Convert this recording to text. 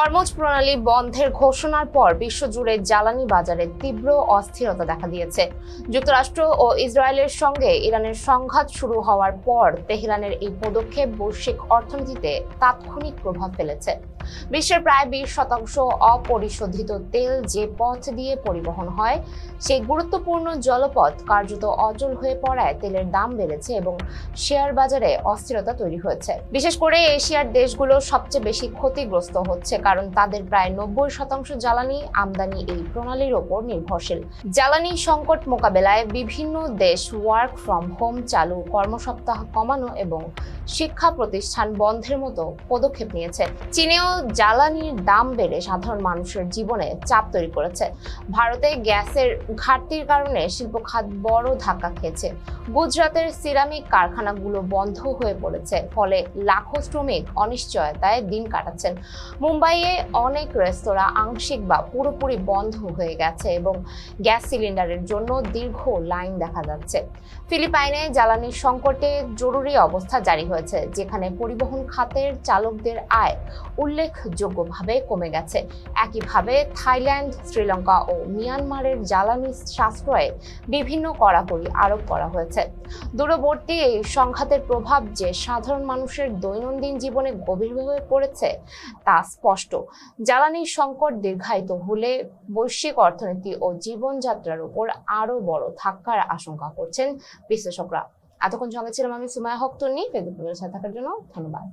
Hormuz প্রণালী বন্ধের ঘোষণার পর বিশ্বজুড়ে জ্বালানি বাজারে তীব্র অস্থিরতা দেখা দিয়েছে। যুক্তরাষ্ট্র ও ইসরায়েলের সঙ্গে ইরানের সংঘাত শুরু হওয়ার পর তেহরানের এই পদক্ষেপ বৈশ্বিক অর্থনীতিতে তাৎক্ষণিক প্রভাব ফেলেছে। বিশ্বের প্রায় 20% অপরিশোধিত তেল যে পথ দিয়ে পরিবহন হয়, সেই গুরুত্বপূর্ণ জলপথ কার্যত অচল হয়ে পড়ায় তেলের দাম বেড়েছে এবং শেয়ার বাজারে অস্থিরতা তৈরি হয়েছে। বিশেষ করে এশিয়ার দেশগুলো সবচেয়ে বেশি ক্ষতিগ্রস্ত হচ্ছে, কারণ তাদের প্রায় 90% জ্বালানি আমদানি এই প্রণালীর ওপর নির্ভরশীল। জ্বালানি সংকট মোকাবেলায় বিভিন্ন দেশ ওয়ার্ক ফ্রম হোম চালু, কর্মসপ্তাহ কমানো এবং শিক্ষা প্রতিষ্ঠান বন্ধের মতো পদক্ষেপ নিয়েছে। চীনেও জ্বালানির দাম বেড়ে সাধারণ মানুষের জীবনে চাপ তৈরি করেছে। ভারতে গ্যাসের ঘাটতির কারণে শিল্প খাত বড় ধাক্কা খেয়েছে। গুজরাতের সিরামিক কারখানাগুলো বন্ধ হয়ে পড়েছে, ফলে লাখো শ্রমিক অনিশ্চয়তায় দিন কাটাচ্ছেন। মুম্বাইয়ে অনেক রেস্তোরাঁ আংশিক বা পুরোপুরি বন্ধ হয়ে গেছে এবং গ্যাস সিলিন্ডারের জন্য দীর্ঘ লাইন দেখা যাচ্ছে। ফিলিপাইনে জ্বালানির সংকটে জরুরি অবস্থা জারি হয়েছে, যেখানে পরিবহন খাতের চালকদের আয় উল্লেখযোগ্যভাবে কমে গেছে। একইভাবে থাইল্যান্ড, শ্রীলঙ্কা ও মিয়ানমারের জ্বালানি সাশ্রয়ে বিভিন্ন কড়াকড়ি আরোপ করা হয়েছে। দূরবর্তী এই সংঘাতের প্রভাব যে সাধারণ মানুষের দৈনন্দিন জীবনে গভীরভাবে পড়েছে তা স্পষ্ট। জ্বালানির সংকট দীর্ঘায়িত হলে বৈশ্বিক অর্থনীতি ও জীবনযাত্রার উপর আরো বড় ধাক্কার আশঙ্কা করছেন বিশ্লেষকরা। এতক্ষণ সঙ্গে ছিলাম আমি সুমাইয়া হক তন্নি। ফেসবুকের সাথে থাকার জন্য ধন্যবাদ।